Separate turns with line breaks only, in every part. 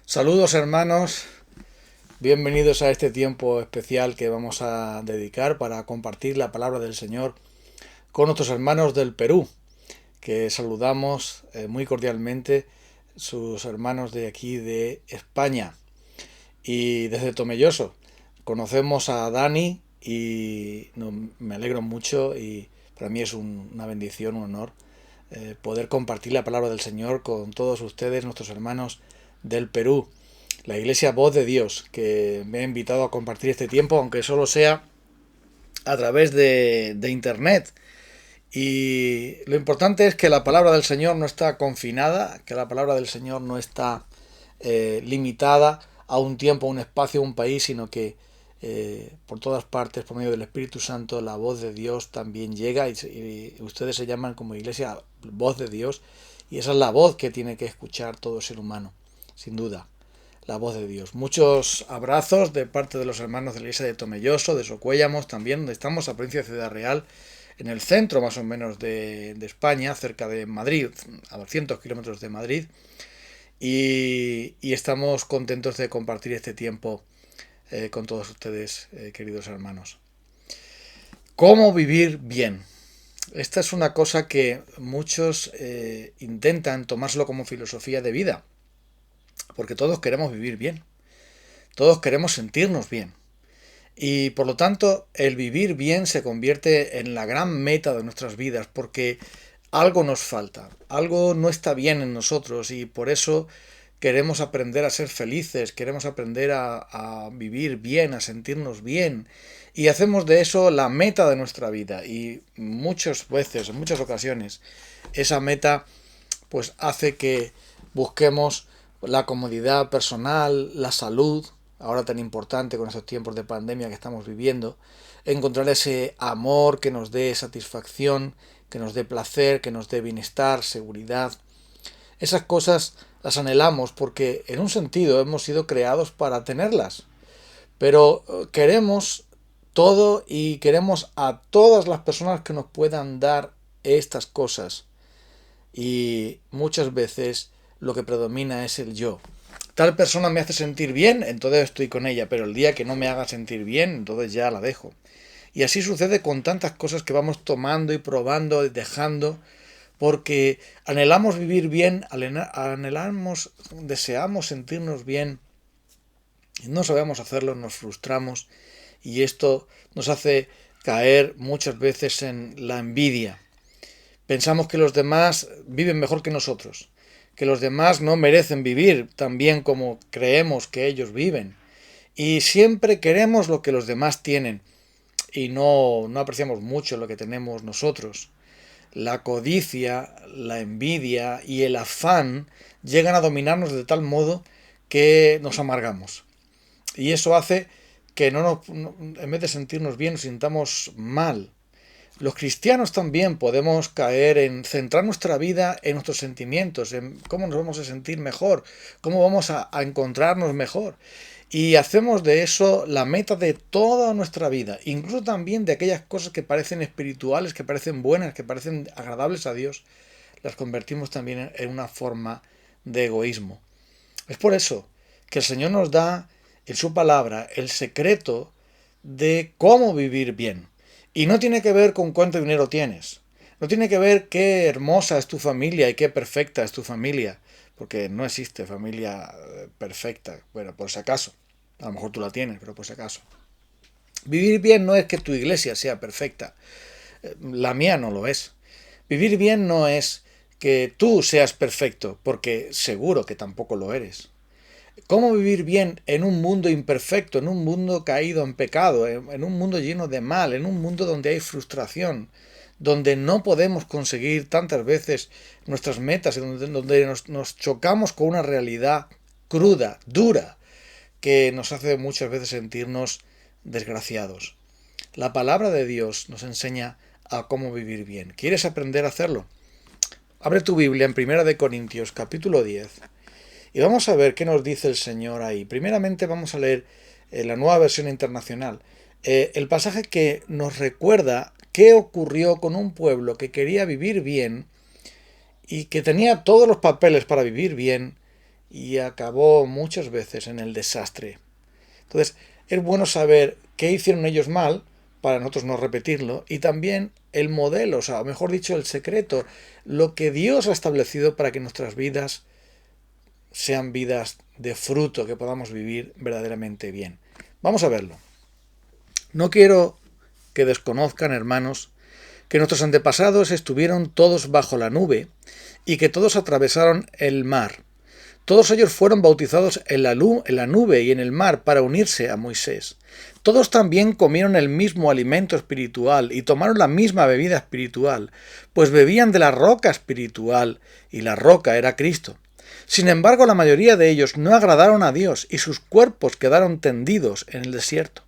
Saludos hermanos, bienvenidos a este tiempo especial que vamos a dedicar para compartir la palabra del Señor con nuestros hermanos del Perú, que saludamos muy cordialmente, sus hermanos de aquí de España y desde Tomelloso. Conocemos a Dani y me alegro mucho y para mí es una bendición, un honor poder compartir la palabra del Señor con todos ustedes, nuestros hermanos del Perú, la Iglesia Voz de Dios, que me ha invitado a compartir este tiempo, aunque solo sea a través de internet. Y lo importante es que la palabra del Señor no está confinada, que la palabra del Señor no está limitada a un tiempo, a un espacio, a un país, sino que por todas partes, por medio del Espíritu Santo, la voz de Dios también llega y ustedes se llaman como iglesia voz de Dios, y esa es la voz que tiene que escuchar todo ser humano, sin duda, la voz de Dios. Muchos abrazos de parte de los hermanos de la iglesia de Tomelloso, de Socuéllamos también, donde estamos, a provincia de Ciudad Real, en el centro más o menos de España, cerca de Madrid, a 200 kilómetros de Madrid, y estamos contentos de compartir este tiempo con todos ustedes, queridos hermanos. ¿Cómo vivir bien? Esta es una cosa que muchos intentan tomárselo como filosofía de vida, porque todos queremos vivir bien, todos queremos sentirnos bien. Y por lo tanto, el vivir bien se convierte en la gran meta de nuestras vidas, porque algo nos falta, algo no está bien en nosotros y por eso queremos aprender a ser felices, queremos aprender a vivir bien, a sentirnos bien, y hacemos de eso la meta de nuestra vida. Y muchas veces, en muchas ocasiones, esa meta pues hace que busquemos la comodidad personal, la salud, ahora tan importante con estos tiempos de pandemia que estamos viviendo, encontrar ese amor que nos dé satisfacción, que nos dé placer, que nos dé bienestar, seguridad. Esas cosas las anhelamos porque en un sentido hemos sido creados para tenerlas, pero queremos todo y queremos a todas las personas que nos puedan dar estas cosas, y muchas veces lo que predomina es el yo. Tal persona me hace sentir bien, entonces estoy con ella, pero el día que no me haga sentir bien, entonces ya la dejo. Y así sucede con tantas cosas que vamos tomando y probando y dejando, porque anhelamos vivir bien, anhelamos, deseamos sentirnos bien, y no sabemos hacerlo, nos frustramos, y esto nos hace caer muchas veces en la envidia. Pensamos que los demás viven mejor que nosotros, que los demás no merecen vivir tan bien como creemos que ellos viven. Y siempre queremos lo que los demás tienen y no apreciamos mucho lo que tenemos nosotros. La codicia, la envidia y el afán llegan a dominarnos de tal modo que nos amargamos. Y eso hace que en vez de sentirnos bien, nos sintamos mal. Los cristianos también podemos caer en centrar nuestra vida en nuestros sentimientos, en cómo nos vamos a sentir mejor, cómo vamos a encontrarnos mejor. Y hacemos de eso la meta de toda nuestra vida, incluso también de aquellas cosas que parecen espirituales, que parecen buenas, que parecen agradables a Dios, las convertimos también en una forma de egoísmo. Es por eso que el Señor nos da en su palabra el secreto de cómo vivir bien. Y no tiene que ver con cuánto dinero tienes. No tiene que ver qué hermosa es tu familia y qué perfecta es tu familia. Porque no existe familia perfecta. Bueno, por si acaso. A lo mejor tú la tienes, pero por si acaso. Vivir bien no es que tu iglesia sea perfecta. La mía no lo es. Vivir bien no es que tú seas perfecto, porque seguro que tampoco lo eres. ¿Cómo vivir bien en un mundo imperfecto, en un mundo caído en pecado, en un mundo lleno de mal, en un mundo donde hay frustración, donde no podemos conseguir tantas veces nuestras metas, donde nos chocamos con una realidad cruda, dura, que nos hace muchas veces sentirnos desgraciados? La palabra de Dios nos enseña a cómo vivir bien. ¿Quieres aprender a hacerlo? Abre tu Biblia en 1 Corintios capítulo 10. Y vamos a ver qué nos dice el Señor ahí. Primeramente vamos a leer la Nueva Versión Internacional. El pasaje que nos recuerda qué ocurrió con un pueblo que quería vivir bien y que tenía todos los papeles para vivir bien y acabó muchas veces en el desastre. Entonces, es bueno saber qué hicieron ellos mal para nosotros no repetirlo, y también el modelo, o sea, mejor dicho, el secreto, lo que Dios ha establecido para que nuestras vidas sean vidas de fruto, que podamos vivir verdaderamente bien. Vamos a verlo. No quiero que desconozcan, hermanos, que nuestros antepasados estuvieron todos bajo la nube y que todos atravesaron el mar. Todos ellos fueron bautizados en la nube y en el mar para unirse a Moisés. Todos también comieron el mismo alimento espiritual y tomaron la misma bebida espiritual, pues bebían de la roca espiritual, y la roca era Cristo. Sin embargo, la mayoría de ellos no agradaron a Dios y sus cuerpos quedaron tendidos en el desierto.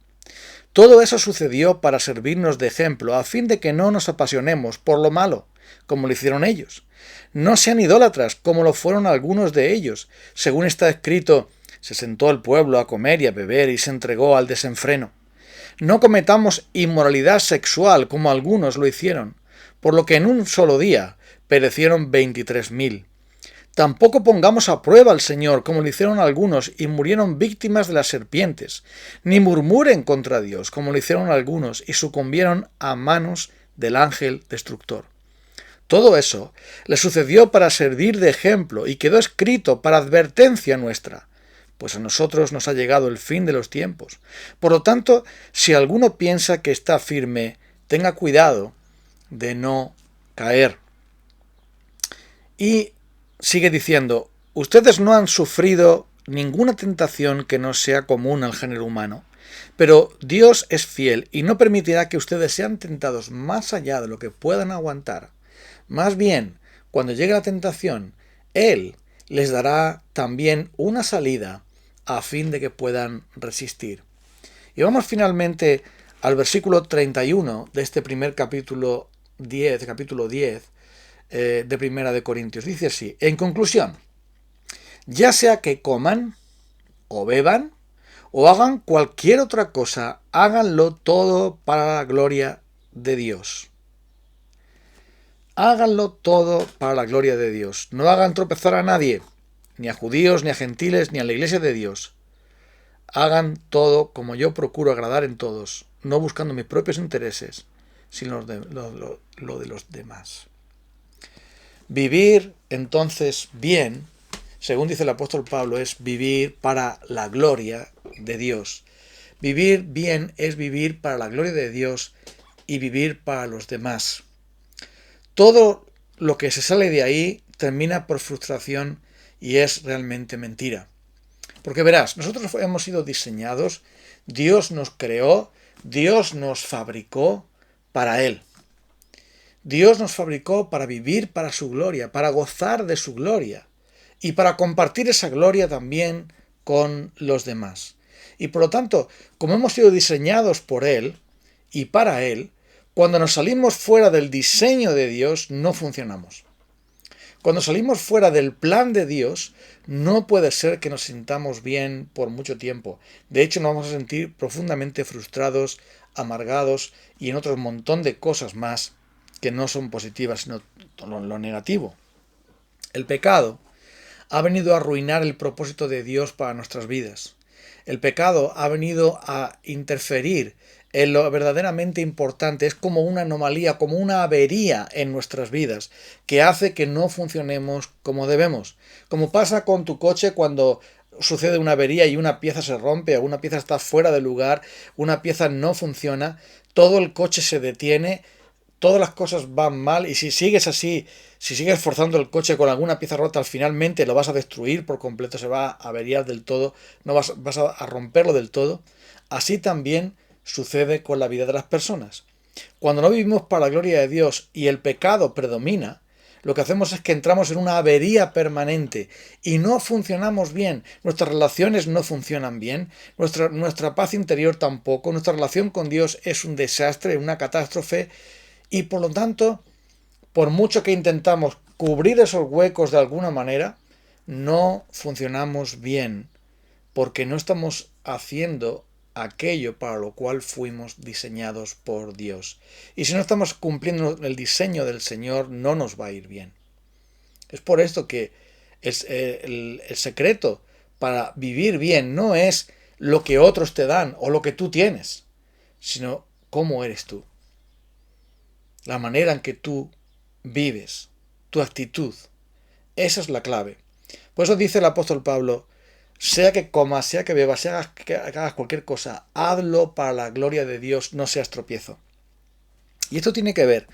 Todo eso sucedió para servirnos de ejemplo, a fin de que no nos apasionemos por lo malo, como lo hicieron ellos. No sean idólatras, como lo fueron algunos de ellos. Según está escrito, se sentó el pueblo a comer y a beber y se entregó al desenfreno. No cometamos inmoralidad sexual, como algunos lo hicieron, por lo que en un solo día perecieron 23.000. Tampoco pongamos a prueba al Señor, como lo hicieron algunos, y murieron víctimas de las serpientes. Ni murmuren contra Dios, como lo hicieron algunos, y sucumbieron a manos del ángel destructor. Todo eso le sucedió para servir de ejemplo y quedó escrito para advertencia nuestra, pues a nosotros nos ha llegado el fin de los tiempos. Por lo tanto, si alguno piensa que está firme, tenga cuidado de no caer. Y sigue diciendo, ustedes no han sufrido ninguna tentación que no sea común al género humano, pero Dios es fiel y no permitirá que ustedes sean tentados más allá de lo que puedan aguantar. Más bien, cuando llegue la tentación, Él les dará también una salida a fin de que puedan resistir. Y vamos finalmente al versículo 31 de este primer capítulo 10, de Primera de Corintios. Dice así, en conclusión, ya sea que coman o beban o hagan cualquier otra cosa, háganlo todo para la gloria de Dios. Háganlo todo para la gloria de Dios. No hagan tropezar a nadie, ni a judíos, ni a gentiles, ni a la iglesia de Dios. Hagan todo como yo procuro agradar en todos, no buscando mis propios intereses, sino lo de los demás. Vivir, entonces, bien, según dice el apóstol Pablo, es vivir para la gloria de Dios. Vivir bien es vivir para la gloria de Dios y vivir para los demás. Todo lo que se sale de ahí termina por frustración y es realmente mentira. Porque verás, nosotros hemos sido diseñados, Dios nos creó, Dios nos fabricó para Él. Dios nos fabricó para vivir para su gloria, para gozar de su gloria y para compartir esa gloria también con los demás. Y por lo tanto, como hemos sido diseñados por Él y para Él, cuando nos salimos fuera del diseño de Dios, no funcionamos. Cuando salimos fuera del plan de Dios, no puede ser que nos sintamos bien por mucho tiempo. De hecho, nos vamos a sentir profundamente frustrados, amargados y en otro montón de cosas más que no son positivas, sino lo negativo. El pecado ha venido a arruinar el propósito de Dios para nuestras vidas. El pecado ha venido a interferir en lo verdaderamente importante. Es como una anomalía, como una avería en nuestras vidas, que hace que no funcionemos como debemos. Como pasa con tu coche cuando sucede una avería y una pieza se rompe o una pieza está fuera de lugar, una pieza no funciona, todo el coche se detiene, todas las cosas van mal y si sigues así, si sigues forzando el coche con alguna pieza rota, finalmente lo vas a destruir por completo, se va a averiar del todo, no vas a romperlo del todo. Así también sucede con la vida de las personas. Cuando no vivimos para la gloria de Dios y el pecado predomina, lo que hacemos es que entramos en una avería permanente y no funcionamos bien. Nuestras relaciones no funcionan bien, nuestra paz interior tampoco, nuestra relación con Dios es un desastre, una catástrofe. Y por lo tanto, por mucho que intentamos cubrir esos huecos de alguna manera, no funcionamos bien, porque no estamos haciendo aquello para lo cual fuimos diseñados por Dios. Y si no estamos cumpliendo el diseño del Señor, no nos va a ir bien. Es por esto que El secreto para vivir bien no es lo que otros te dan o lo que tú tienes, sino cómo eres tú. La manera en que tú vives, tu actitud. Esa es la clave. Por eso dice el apóstol Pablo, sea que comas, sea que bebas, sea que hagas cualquier cosa, hazlo para la gloria de Dios, no seas tropiezo. Y esto tiene que ver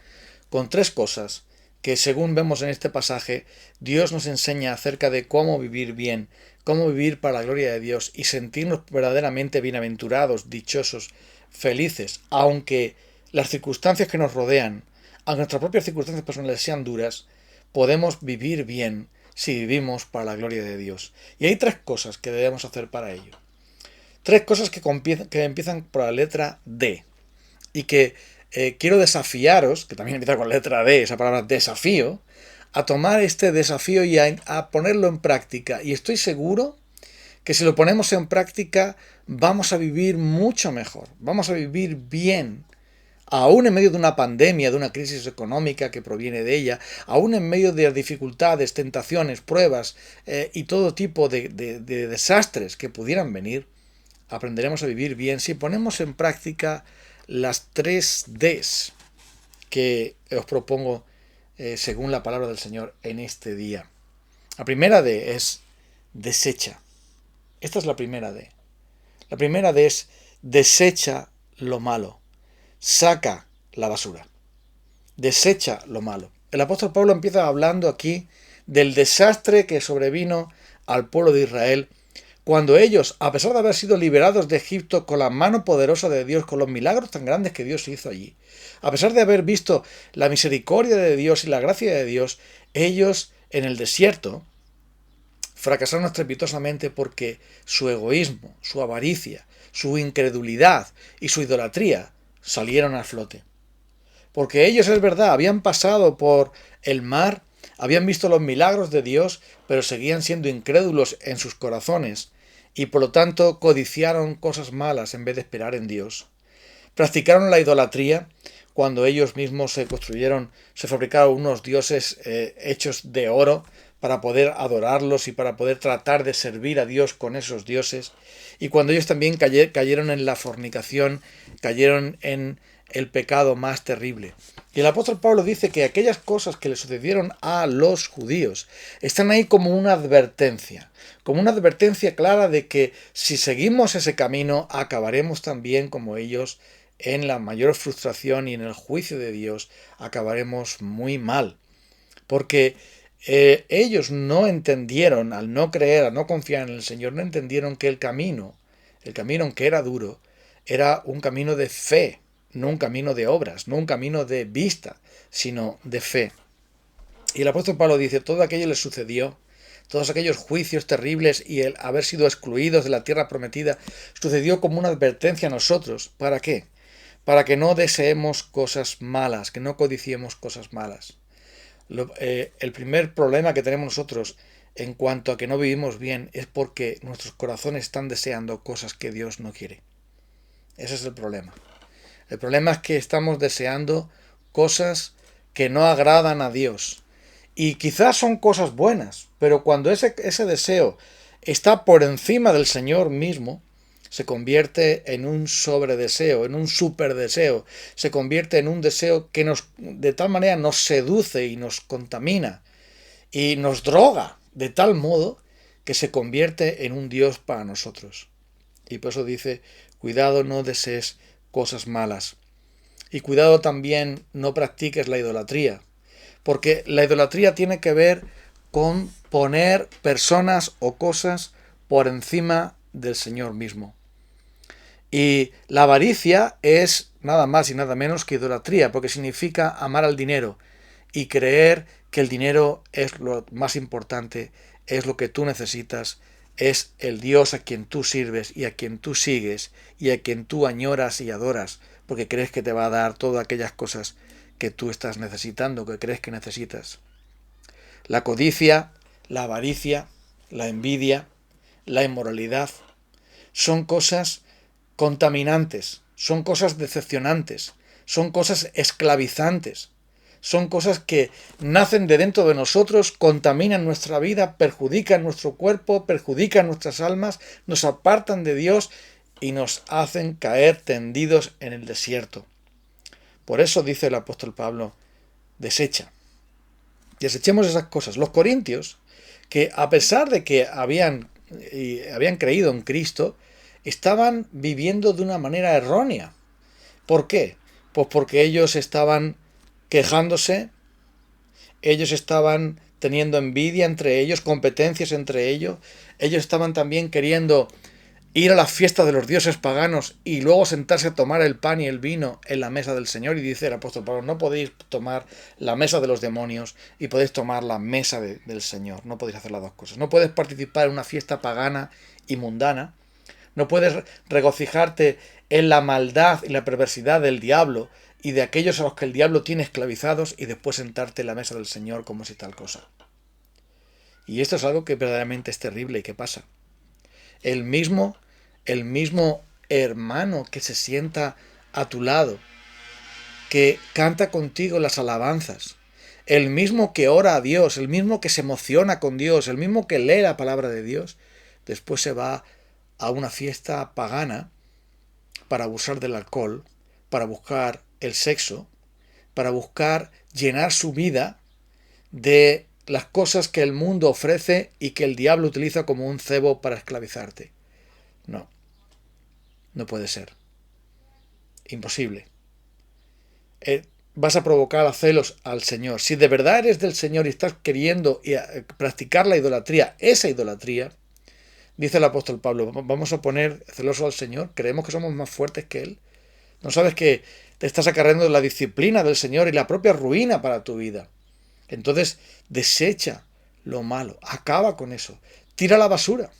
con tres cosas que, según vemos en este pasaje, Dios nos enseña acerca de cómo vivir bien, cómo vivir para la gloria de Dios y sentirnos verdaderamente bienaventurados, dichosos, felices, aunque las circunstancias que nos rodean, aunque nuestras propias circunstancias personales sean duras, podemos vivir bien si vivimos para la gloria de Dios. Y hay tres cosas que debemos hacer para ello. Tres cosas que empiezan por la letra D y que quiero desafiaros, que también empieza con letra D, esa palabra desafío, a tomar este desafío y a ponerlo en práctica. Y estoy seguro que si lo ponemos en práctica vamos a vivir mucho mejor, vamos a vivir bien, aún en medio de una pandemia, de una crisis económica que proviene de ella, aún en medio de dificultades, tentaciones, pruebas y todo tipo de desastres que pudieran venir, aprenderemos a vivir bien si ponemos en práctica las tres Ds que os propongo según la palabra del Señor en este día. La primera D es desecha. Esta es la primera D. La primera D es desecha lo malo. Saca la basura. Desecha lo malo. El apóstol Pablo empieza hablando aquí del desastre que sobrevino al pueblo de Israel cuando ellos, a pesar de haber sido liberados de Egipto con la mano poderosa de Dios, con los milagros tan grandes que Dios hizo allí, a pesar de haber visto la misericordia de Dios y la gracia de Dios, ellos en el desierto fracasaron estrepitosamente porque su egoísmo, su avaricia, su incredulidad y su idolatría salieron a flote. Porque ellos, es verdad, habían pasado por el mar, habían visto los milagros de Dios, pero seguían siendo incrédulos en sus corazones y por lo tanto codiciaron cosas malas en vez de esperar en Dios. Practicaron la idolatría cuando ellos mismos se fabricaron unos dioses hechos de oro para poder adorarlos y para poder tratar de servir a Dios con esos dioses. Y cuando ellos también cayeron en la fornicación, cayeron en el pecado más terrible. Y el apóstol Pablo dice que aquellas cosas que le sucedieron a los judíos están ahí como una advertencia clara de que si seguimos ese camino acabaremos también como ellos en la mayor frustración y en el juicio de Dios acabaremos muy mal. Porque ellos no entendieron, al no creer, al no confiar en el Señor, no entendieron que el camino, aunque era duro, era un camino de fe, no un camino de obras, no un camino de vista, sino de fe. Y el apóstol Pablo dice, todo aquello les sucedió, todos aquellos juicios terribles y el haber sido excluidos de la tierra prometida, sucedió como una advertencia a nosotros. ¿Para qué? Para que no deseemos cosas malas, que no codiciemos cosas malas. El primer problema que tenemos nosotros en cuanto a que no vivimos bien es porque nuestros corazones están deseando cosas que Dios no quiere. Ese es el problema. El problema es que estamos deseando cosas que no agradan a Dios. Y quizás son cosas buenas, pero cuando ese deseo está por encima del Señor mismo, se convierte en un sobredeseo, en un superdeseo, se convierte en un deseo que de tal manera nos seduce y nos contamina y nos droga de tal modo que se convierte en un Dios para nosotros. Y por eso dice, cuidado, no desees cosas malas. Y cuidado también, no practiques la idolatría, porque la idolatría tiene que ver con poner personas o cosas por encima del Señor mismo. Y la avaricia es nada más y nada menos que idolatría, porque significa amar al dinero y creer que el dinero es lo más importante, es lo que tú necesitas, es el Dios a quien tú sirves y a quien tú sigues y a quien tú añoras y adoras, porque crees que te va a dar todas aquellas cosas que tú estás necesitando, que crees que necesitas. La codicia, la avaricia, la envidia, la inmoralidad, son cosas contaminantes, son cosas decepcionantes, son cosas esclavizantes, son cosas que nacen de dentro de nosotros, contaminan nuestra vida, perjudican nuestro cuerpo, perjudican nuestras almas, nos apartan de Dios y nos hacen caer tendidos en el desierto. Por eso dice el apóstol Pablo, desechemos esas cosas. Los corintios, que a pesar de que habían creído en Cristo, estaban viviendo de una manera errónea. ¿Por qué? Pues porque ellos estaban quejándose, ellos estaban teniendo envidia entre ellos, competencias entre ellos estaban también queriendo ir a la fiesta de los dioses paganos y luego sentarse a tomar el pan y el vino en la mesa del Señor. Y dice el apóstol Pablo, no podéis tomar la mesa de los demonios y podéis tomar la mesa del Señor. No podéis hacer las dos cosas. No puedes participar en una fiesta pagana y mundana. No puedes regocijarte en la maldad y la perversidad del diablo y de aquellos a los que el diablo tiene esclavizados y después sentarte en la mesa del Señor como si tal cosa. Y esto es algo que verdaderamente es terrible y que pasa. El mismo hermano que se sienta a tu lado, que canta contigo las alabanzas, el mismo que ora a Dios, el mismo que se emociona con Dios, el mismo que lee la palabra de Dios, después se va a una fiesta pagana para abusar del alcohol, para buscar el sexo, para buscar llenar su vida de las cosas que el mundo ofrece y que el diablo utiliza como un cebo para esclavizarte. No puede ser. Imposible. Vas a provocar a celos al Señor. Si de verdad eres del Señor y estás queriendo practicar la idolatría, esa idolatría, dice el apóstol Pablo, vamos a poner celoso al Señor, creemos que somos más fuertes que Él. ¿No sabes que te estás acarreando la disciplina del Señor y la propia ruina para tu vida? Entonces, desecha lo malo, acaba con eso, tira la basura.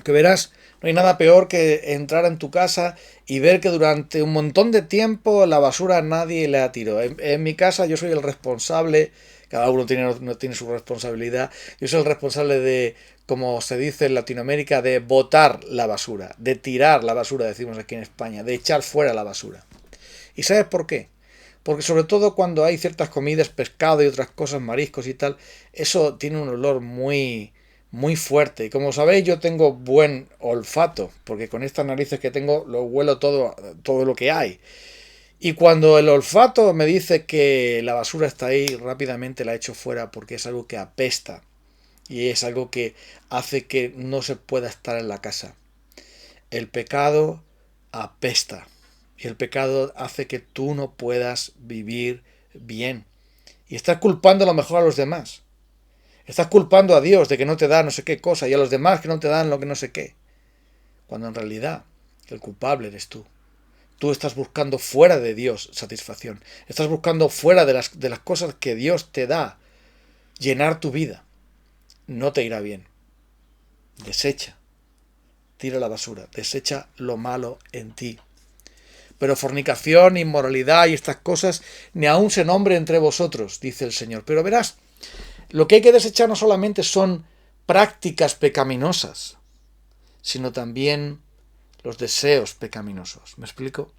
Que verás, no hay nada peor que entrar en tu casa y ver que durante un montón de tiempo la basura nadie la tiró. En mi casa yo soy el responsable, cada uno tiene su responsabilidad, yo soy el responsable de, como se dice en Latinoamérica, de botar la basura, de tirar la basura, decimos aquí en España, de echar fuera la basura. ¿Y sabes por qué? Porque sobre todo cuando hay ciertas comidas, pescado y otras cosas, mariscos y tal, eso tiene un olor muy fuerte. Y como sabéis, yo tengo buen olfato, porque con estas narices que tengo lo huelo todo lo que hay. Y cuando el olfato me dice que la basura está ahí, rápidamente la echo fuera porque es algo que apesta. Y es algo que hace que no se pueda estar en la casa. El pecado apesta. Y el pecado hace que tú no puedas vivir bien. Y estás culpando a lo mejor a los demás. Estás culpando a Dios de que no te da no sé qué cosa y a los demás que no te dan lo que no sé qué. Cuando en realidad el culpable eres tú. Tú estás buscando fuera de Dios satisfacción. Estás buscando fuera de las cosas que Dios te da llenar tu vida. No te irá bien. Desecha. Tira la basura. Desecha lo malo en ti. Pero fornicación, inmoralidad y estas cosas ni aun se nombre entre vosotros, dice el Señor. Pero verás, lo que hay que desechar no solamente son prácticas pecaminosas, sino también los deseos pecaminosos. ¿Me explico?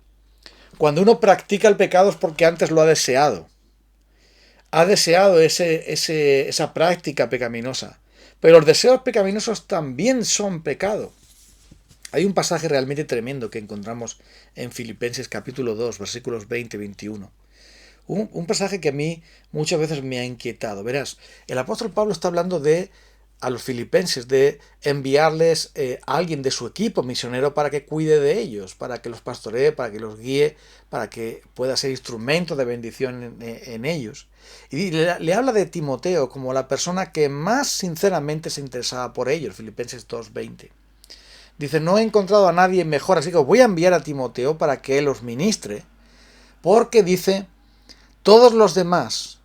Cuando uno practica el pecado es porque antes lo ha deseado. Ha deseado esa práctica pecaminosa. Pero los deseos pecaminosos también son pecado. Hay un pasaje realmente tremendo que encontramos en Filipenses capítulo 2, versículos 20 y 21. Un pasaje que a mí muchas veces me ha inquietado. Verás, el apóstol Pablo está hablando a los filipenses de enviarles a alguien de su equipo misionero para que cuide de ellos, para que los pastoree, para que los guíe, para que pueda ser instrumento de bendición en ellos. Y le habla de Timoteo como la persona que más sinceramente se interesaba por ellos, Filipenses 2:20. Dice, no he encontrado a nadie mejor, así que voy a enviar a Timoteo para que él os ministre, porque dice, todos los demás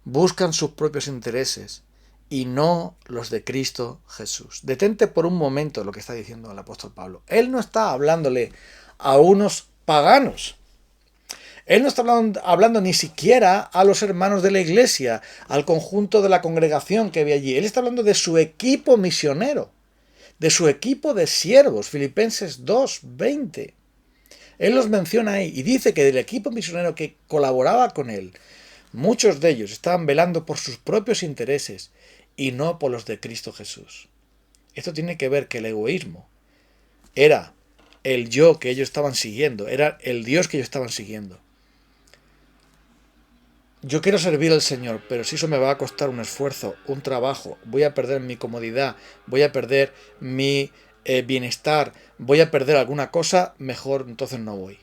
buscan sus propios intereses y no los de Cristo Jesús. Detente por un momento lo que está diciendo el apóstol Pablo. Él no está hablándole a unos paganos. Él no está hablando ni siquiera a los hermanos de la iglesia, al conjunto de la congregación que había allí. Él está hablando de su equipo misionero, de su equipo de siervos, Filipenses 2:20. Él los menciona ahí y dice que del equipo misionero que colaboraba con él, Muchos de ellos estaban velando por sus propios intereses y no por los de Cristo Jesús. Esto tiene que ver que el egoísmo era el yo que ellos estaban siguiendo, era el Dios que ellos estaban siguiendo. Yo quiero servir al Señor, pero si eso me va a costar un esfuerzo, un trabajo, voy a perder mi comodidad, voy a perder mi bienestar, voy a perder alguna cosa, mejor entonces no voy.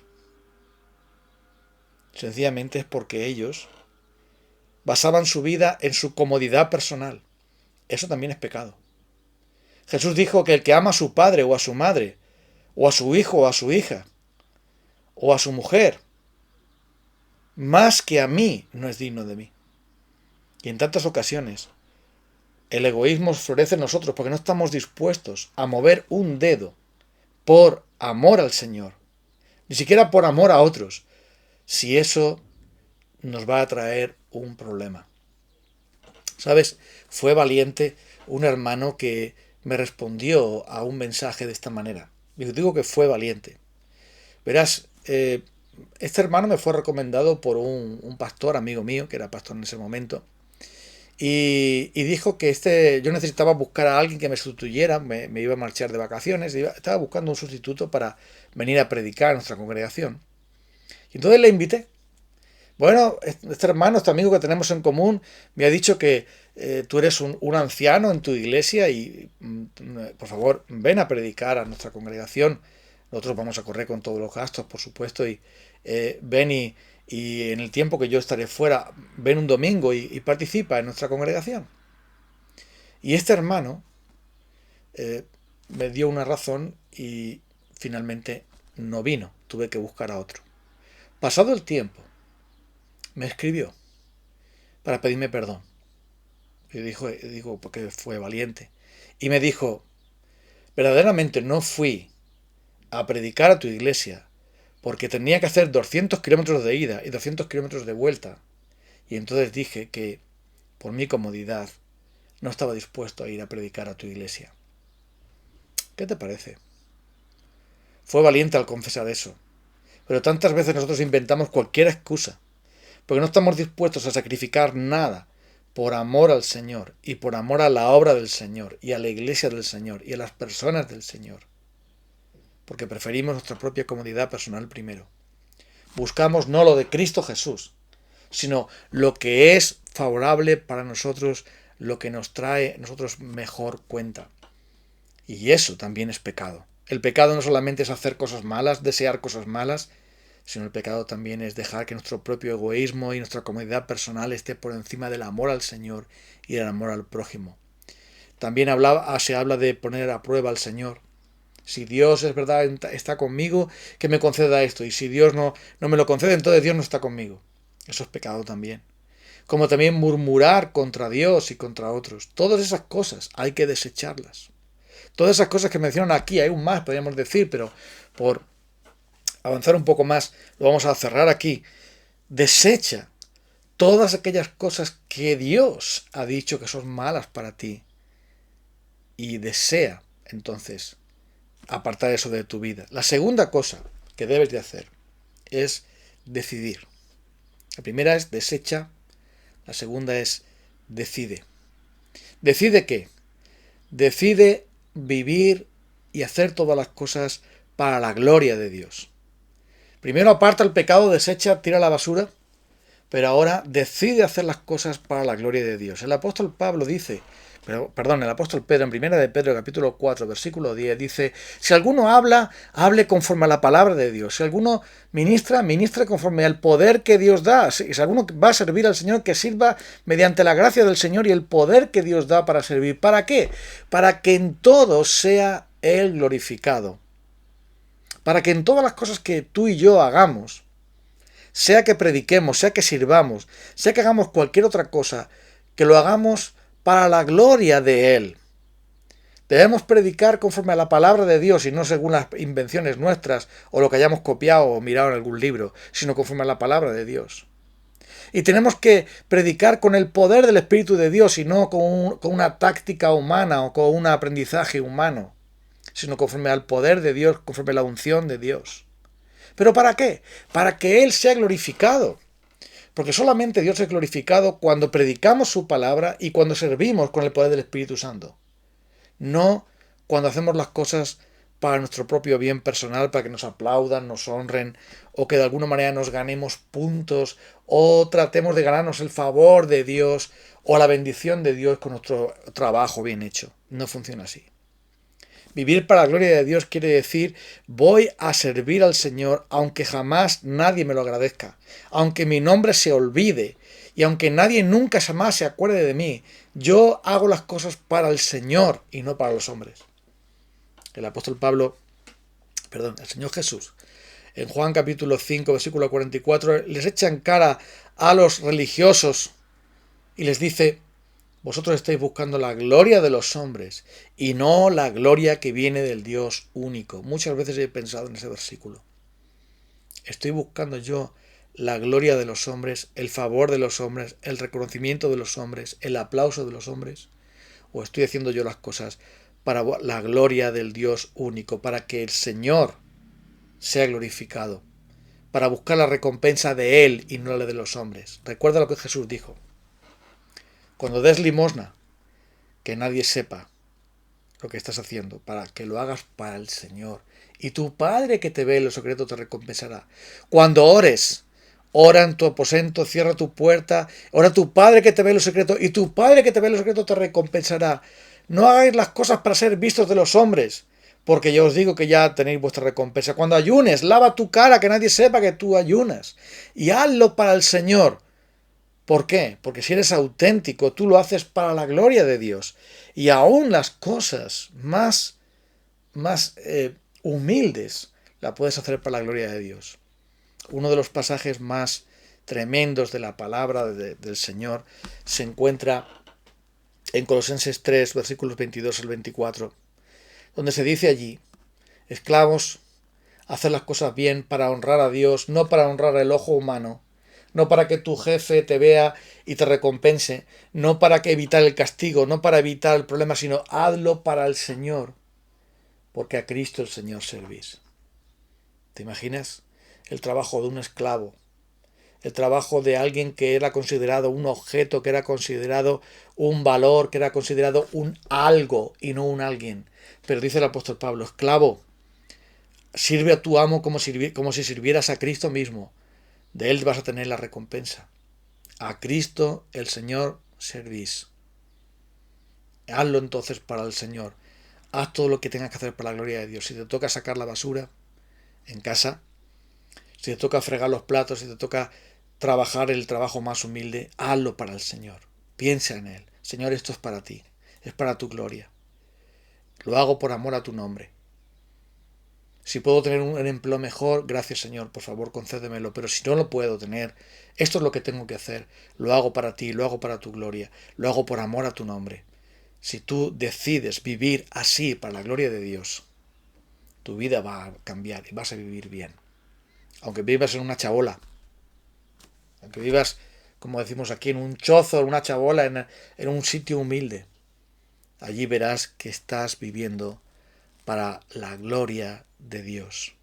Sencillamente es porque ellos basaban su vida en su comodidad personal. Eso también es pecado. Jesús dijo que el que ama a su padre o a su madre, o a su hijo o a su hija, o a su mujer, más que a mí, no es digno de mí. Y en tantas ocasiones, el egoísmo florece en nosotros porque no estamos dispuestos a mover un dedo por amor al Señor, ni siquiera por amor a otros, si eso nos va a traer un problema. ¿Sabes? Fue valiente un hermano que me respondió a un mensaje de esta manera. Digo que fue valiente. Verás, este hermano me fue recomendado por un pastor, amigo mío, que era pastor en ese momento, y dijo que yo necesitaba buscar a alguien que me sustituyera, me iba a marchar de vacaciones, estaba buscando un sustituto para venir a predicar a nuestra congregación. Y entonces le invité. Bueno, este hermano, este amigo que tenemos en común, me ha dicho que tú eres un anciano en tu iglesia y por favor ven a predicar a nuestra congregación. Nosotros vamos a correr con todos los gastos, por supuesto, y ven y en el tiempo que yo estaré fuera, ven un domingo y participa en nuestra congregación. Y este hermano me dio una razón y finalmente no vino, tuve que buscar a otro. Pasado el tiempo, me escribió para pedirme perdón. Yo digo, porque fue valiente. Y me dijo, verdaderamente no fui a predicar a tu iglesia porque tenía que hacer 200 kilómetros de ida y 200 kilómetros de vuelta. Y entonces dije que, por mi comodidad, no estaba dispuesto a ir a predicar a tu iglesia. ¿Qué te parece? Fue valiente al confesar eso. Pero tantas veces nosotros inventamos cualquier excusa, porque no estamos dispuestos a sacrificar nada por amor al Señor y por amor a la obra del Señor y a la iglesia del Señor y a las personas del Señor. Porque preferimos nuestra propia comodidad personal primero. Buscamos no lo de Cristo Jesús, sino lo que es favorable para nosotros, lo que nos trae a nosotros mejor cuenta. Y eso también es pecado. El pecado no solamente es hacer cosas malas, desear cosas malas, sino el pecado también es dejar que nuestro propio egoísmo y nuestra comodidad personal esté por encima del amor al Señor y del amor al prójimo. También se habla de poner a prueba al Señor. Si Dios es verdad está conmigo, que me conceda esto. Y si Dios no me lo concede, entonces Dios no está conmigo. Eso es pecado también. Como también murmurar contra Dios y contra otros. Todas esas cosas hay que desecharlas. Todas esas cosas que mencionan aquí, hay un más, podríamos decir, pero por avanzar un poco más, lo vamos a cerrar aquí. Desecha todas aquellas cosas que Dios ha dicho que son malas para ti. Y desea, entonces, apartar eso de tu vida. La segunda cosa que debes de hacer es decidir. La primera es desecha, la segunda es decide. ¿Decide qué? Decide vivir y hacer todas las cosas para la gloria de Dios. Primero aparta el pecado, desecha, tira a la basura, pero ahora decide hacer las cosas para la gloria de Dios. El apóstol el apóstol Pedro en 1 de Pedro capítulo 4 versículo 10 dice, si alguno habla, hable conforme a la palabra de Dios. Si alguno ministra, ministre conforme al poder que Dios da. Si alguno va a servir al Señor, que sirva mediante la gracia del Señor y el poder que Dios da para servir. ¿Para qué? Para que en todo sea Él glorificado. Para que en todas las cosas que tú y yo hagamos, sea que prediquemos, sea que sirvamos, sea que hagamos cualquier otra cosa, que lo hagamos para la gloria de Él. Debemos predicar conforme a la palabra de Dios y no según las invenciones nuestras o lo que hayamos copiado o mirado en algún libro, sino conforme a la palabra de Dios. Y tenemos que predicar con el poder del Espíritu de Dios y no con una táctica humana o con un aprendizaje humano, sino conforme al poder de Dios, conforme a la unción de Dios. ¿Pero para qué? Para que Él sea glorificado. Porque solamente Dios es glorificado cuando predicamos su palabra y cuando servimos con el poder del Espíritu Santo. No cuando hacemos las cosas para nuestro propio bien personal, para que nos aplaudan, nos honren, o que de alguna manera nos ganemos puntos, o tratemos de ganarnos el favor de Dios, o la bendición de Dios con nuestro trabajo bien hecho. No funciona así. Vivir para la gloria de Dios quiere decir, voy a servir al Señor aunque jamás nadie me lo agradezca, aunque mi nombre se olvide y aunque nadie nunca jamás se acuerde de mí. Yo hago las cosas para el Señor y no para los hombres. El Señor Jesús, en Juan capítulo 5, versículo 44, les echa en cara a los religiosos y les dice: vosotros estáis buscando la gloria de los hombres y no la gloria que viene del Dios único. Muchas veces he pensado en ese versículo. Estoy buscando yo la gloria de los hombres, el favor de los hombres, el reconocimiento de los hombres, el aplauso de los hombres. ¿O estoy haciendo yo las cosas para la gloria del Dios único, para que el Señor sea glorificado, para buscar la recompensa de Él y no la de los hombres? Recuerda lo que Jesús dijo: cuando des limosna, que nadie sepa lo que estás haciendo, para que lo hagas para el Señor. Y tu Padre que te ve en lo secreto te recompensará. Cuando ores, ora en tu aposento, cierra tu puerta, ora a tu Padre que te ve en lo secreto, y tu Padre que te ve en lo secreto te recompensará. No hagáis las cosas para ser vistos de los hombres, porque yo os digo que ya tenéis vuestra recompensa. Cuando ayunes, lava tu cara, que nadie sepa que tú ayunas, y hazlo para el Señor. ¿Por qué? Porque si eres auténtico, tú lo haces para la gloria de Dios. Y aún las cosas más humildes las puedes hacer para la gloria de Dios. Uno de los pasajes más tremendos de la palabra del Señor se encuentra en Colosenses 3, versículos 22 al 24, donde se dice allí: esclavos, haced las cosas bien para honrar a Dios, no para honrar el ojo humano, no para que tu jefe te vea y te recompense, no para que evitar el castigo, no para evitar el problema, sino hazlo para el Señor, porque a Cristo el Señor servís. ¿Te imaginas el trabajo de un esclavo? El trabajo de alguien que era considerado un objeto, que era considerado un valor, que era considerado un algo y no un alguien. Pero dice el apóstol Pablo: esclavo, sirve a tu amo como si sirvieras a Cristo mismo. De él vas a tener la recompensa. A Cristo el Señor servís. Hazlo entonces para el Señor. Haz todo lo que tengas que hacer para la gloria de Dios. Si te toca sacar la basura en casa, si te toca fregar los platos, si te toca trabajar el trabajo más humilde, hazlo para el Señor. Piensa en Él. Señor, esto es para ti. Es para tu gloria. Lo hago por amor a tu nombre. Si puedo tener un empleo mejor, gracias Señor, por favor concédemelo. Pero si no lo puedo tener, esto es lo que tengo que hacer. Lo hago para ti, lo hago para tu gloria. Lo hago por amor a tu nombre. Si tú decides vivir así para la gloria de Dios, tu vida va a cambiar y vas a vivir bien. Aunque vivas en una chabola, aunque vivas, como decimos aquí, en un chozo, en una chabola, en un sitio humilde, allí verás que estás viviendo para la gloria de Dios.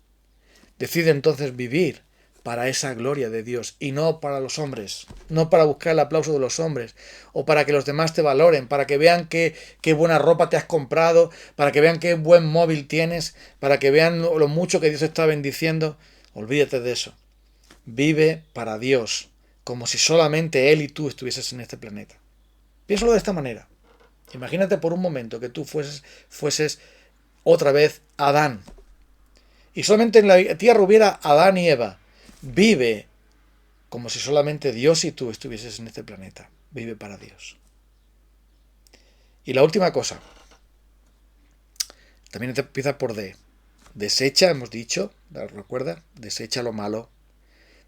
Decide entonces vivir para esa gloria de Dios y no para los hombres, no para buscar el aplauso de los hombres o para que los demás te valoren, para que vean qué buena ropa te has comprado, para que vean qué buen móvil tienes, para que vean lo mucho que Dios está bendiciendo. Olvídate de eso. Vive para Dios, como si solamente Él y tú estuvieses en este planeta. Piénsalo de esta manera. Imagínate por un momento que tú fueses otra vez Adán. Y solamente en la tierra hubiera Adán y Eva. Vive como si solamente Dios y tú estuvieses en este planeta. Vive para Dios. Y la última cosa. También empieza por D. Desecha, hemos dicho, recuerda, desecha lo malo.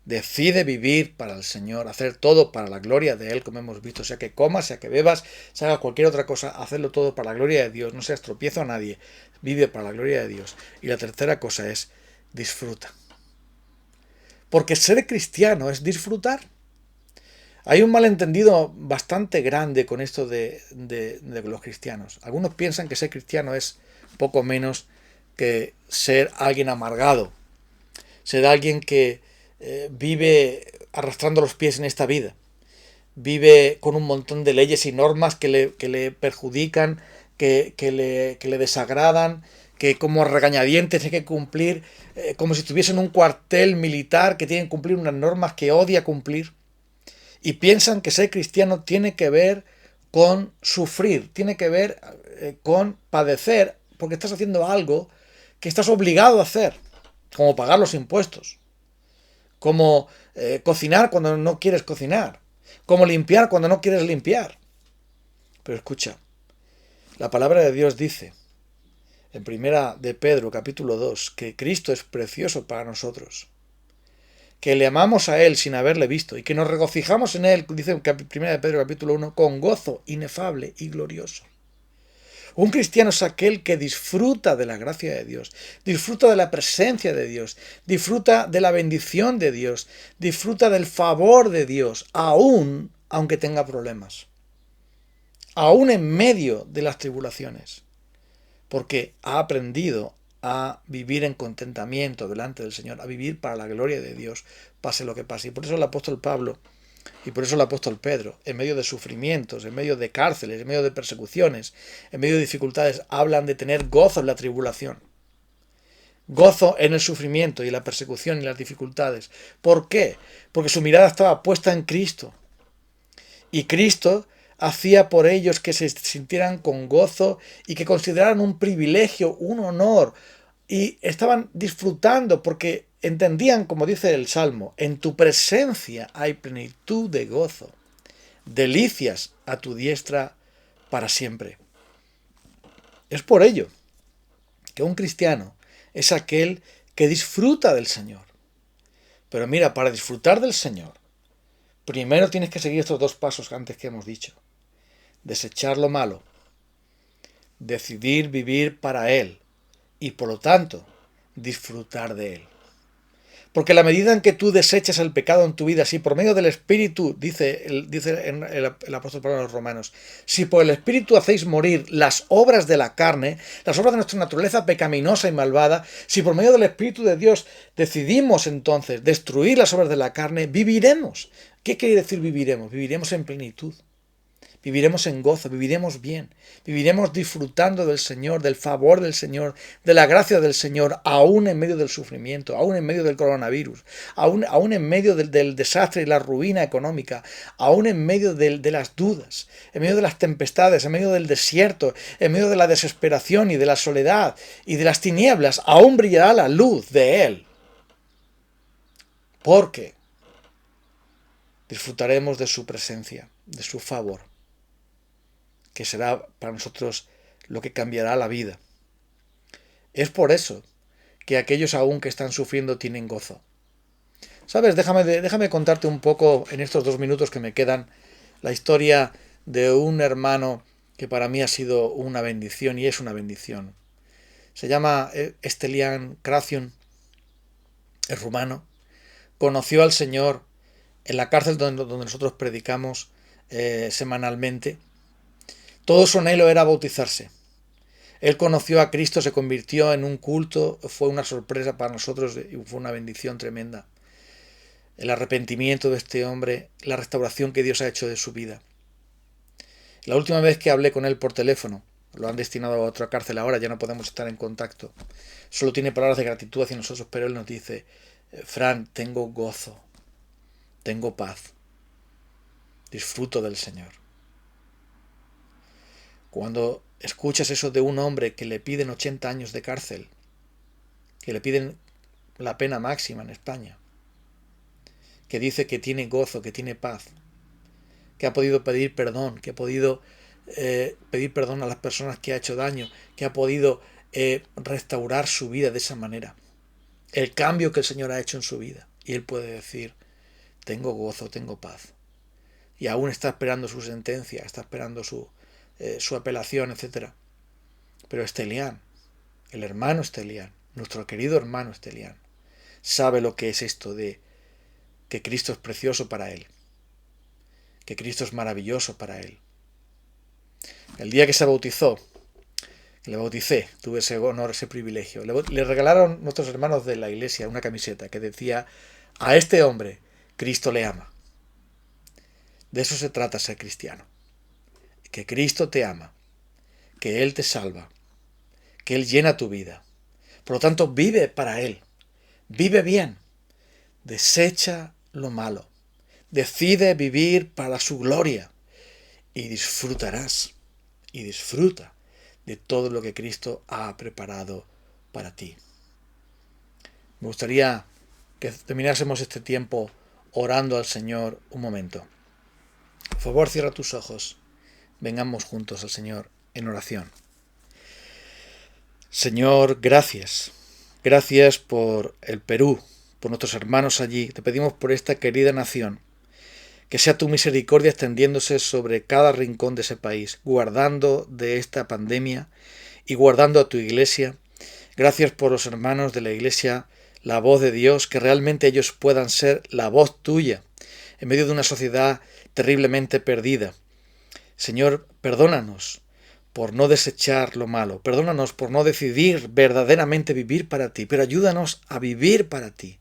Decide vivir para el Señor, hacer todo para la gloria de Él, como hemos visto, sea que comas, sea que bebas, sea haga cualquier otra cosa, hacerlo todo para la gloria de Dios, no seas tropiezo a nadie, vive para la gloria de Dios. Y la tercera cosa es, disfruta. Porque ser cristiano es disfrutar. Hay un malentendido bastante grande con esto de los cristianos. Algunos piensan que ser cristiano es poco menos que ser alguien amargado, ser alguien que vive arrastrando los pies en esta vida. Vive con un montón de leyes y normas que le perjudican, que le desagradan, que como regañadientes hay que cumplir, como si estuviese en un cuartel militar que tiene que cumplir unas normas que odia cumplir. Y piensan que ser cristiano tiene que ver con sufrir, tiene que ver con padecer, porque estás haciendo algo que estás obligado a hacer, como pagar los impuestos, como cocinar cuando no quieres cocinar, como limpiar cuando no quieres limpiar. Pero escucha, la palabra de Dios dice, en primera de Pedro, capítulo 2, que Cristo es precioso para nosotros, que le amamos a Él sin haberle visto y que nos regocijamos en Él, dice en primera de Pedro, capítulo 1, con gozo inefable y glorioso. Un cristiano es aquel que disfruta de la gracia de Dios, disfruta de la presencia de Dios, disfruta de la bendición de Dios, disfruta del favor de Dios, aún aunque tenga problemas, aún en medio de las tribulaciones, porque ha aprendido a vivir en contentamiento delante del Señor, a vivir para la gloria de Dios, pase lo que pase. Y por eso el apóstol Pablo y por eso el apóstol Pedro, en medio de sufrimientos, en medio de cárceles, en medio de persecuciones, en medio de dificultades, hablan de tener gozo en la tribulación, gozo en el sufrimiento y la persecución y las dificultades. ¿Por qué? Porque su mirada estaba puesta en Cristo. Y Cristo hacía por ellos que se sintieran con gozo y que consideraran un privilegio, un honor, y estaban disfrutando porque entendían, como dice el Salmo, en tu presencia hay plenitud de gozo, delicias a tu diestra para siempre. Es por ello que un cristiano es aquel que disfruta del Señor. Pero mira, para disfrutar del Señor, primero tienes que seguir estos dos pasos antes que hemos dicho. Desechar lo malo, decidir vivir para Él y por lo tanto disfrutar de Él. Porque la medida en que tú desechas el pecado en tu vida, si por medio del Espíritu, dice el apóstol Pablo a los Romanos, si por el Espíritu hacéis morir las obras de la carne, las obras de nuestra naturaleza pecaminosa y malvada, si por medio del Espíritu de Dios decidimos entonces destruir las obras de la carne, viviremos. ¿Qué quiere decir viviremos? Viviremos en plenitud. Viviremos en gozo, viviremos bien, viviremos disfrutando del Señor, del favor del Señor, de la gracia del Señor, aún en medio del sufrimiento, aún en medio del coronavirus, aún en medio del desastre y la ruina económica, aún en medio de las dudas, en medio de las tempestades, en medio del desierto, en medio de la desesperación y de la soledad y de las tinieblas, aún brillará la luz de Él. Porque disfrutaremos de su presencia, de su favor, que será para nosotros lo que cambiará la vida. Es por eso que aquellos aún que están sufriendo tienen gozo. ¿Sabes? Déjame contarte un poco en estos 2 minutos que me quedan la historia de un hermano que para mí ha sido una bendición y es una bendición. Se llama Stelian Kraciun, es rumano. Conoció al Señor en la cárcel donde nosotros predicamos semanalmente. Todo su anhelo era bautizarse. Él conoció a Cristo, se convirtió en un culto, fue una sorpresa para nosotros y fue una bendición tremenda. El arrepentimiento de este hombre, la restauración que Dios ha hecho de su vida. La última vez que hablé con él por teléfono, lo han destinado a otra cárcel ahora, ya no podemos estar en contacto. Solo tiene palabras de gratitud hacia nosotros, pero él nos dice, Fran, tengo gozo, tengo paz, disfruto del Señor. Cuando escuchas eso de un hombre que le piden 80 años de cárcel, que le piden la pena máxima en España, que dice que tiene gozo, que tiene paz, que ha podido pedir perdón, que ha podido pedir perdón a las personas que ha hecho daño, que ha podido restaurar su vida de esa manera, el cambio que el Señor ha hecho en su vida, y él puede decir, tengo gozo, tengo paz, y aún está esperando su sentencia, está esperando su apelación, etc. Pero Stelian, el hermano Stelian, nuestro querido hermano Stelian, sabe lo que es esto de que Cristo es precioso para él, que Cristo es maravilloso para él. El día que se bautizó, le bauticé, tuve ese honor, ese privilegio. Le regalaron nuestros hermanos de la iglesia una camiseta que decía, a este hombre Cristo le ama. De eso se trata ser cristiano. Que Cristo te ama, que Él te salva, que Él llena tu vida. Por lo tanto, vive para Él. Vive bien. Desecha lo malo. Decide vivir para su gloria. Y disfrutarás. Y disfruta de todo lo que Cristo ha preparado para ti. Me gustaría que terminásemos este tiempo orando al Señor un momento. Por favor, cierra tus ojos. Vengamos juntos al Señor en oración. Señor, gracias. Gracias por el Perú, por nuestros hermanos allí. Te pedimos por esta querida nación. Que sea tu misericordia extendiéndose sobre cada rincón de ese país, guardando de esta pandemia y guardando a tu iglesia. Gracias por los hermanos de la iglesia, la voz de Dios, que realmente ellos puedan ser la voz tuya en medio de una sociedad terriblemente perdida. Señor, perdónanos por no desechar lo malo, perdónanos por no decidir verdaderamente vivir para ti, pero ayúdanos a vivir para ti,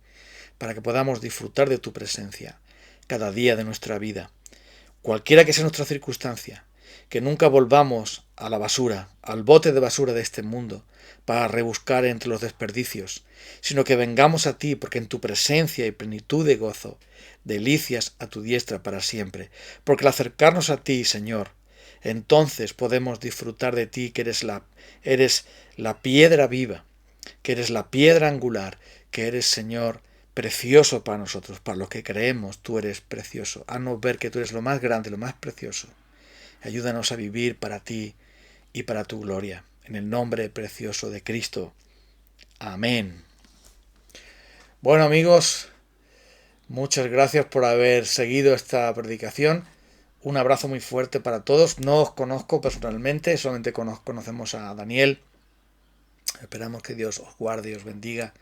para que podamos disfrutar de tu presencia cada día de nuestra vida. Cualquiera que sea nuestra circunstancia, que nunca volvamos a la basura, al bote de basura de este mundo, para rebuscar entre los desperdicios, sino que vengamos a ti, porque en tu presencia y plenitud de gozo, delicias a tu diestra para siempre, porque al acercarnos a ti, Señor, entonces podemos disfrutar de ti, que eres la piedra viva, que eres la piedra angular, que eres, Señor, precioso para nosotros, para los que creemos, tú eres precioso. Haznos ver que tú eres lo más grande, lo más precioso. Ayúdanos a vivir para ti y para tu gloria. En el nombre precioso de Cristo. Amén. Bueno, amigos, muchas gracias por haber seguido esta predicación. Un abrazo muy fuerte para todos. No os conozco personalmente, solamente conocemos a Daniel. Esperamos que Dios os guarde y os bendiga.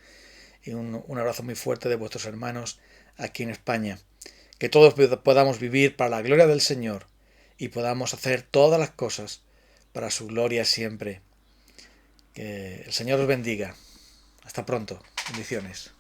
Y un abrazo muy fuerte de vuestros hermanos aquí en España. Que todos podamos vivir para la gloria del Señor y podamos hacer todas las cosas para su gloria siempre. Que el Señor os bendiga. Hasta pronto. Bendiciones.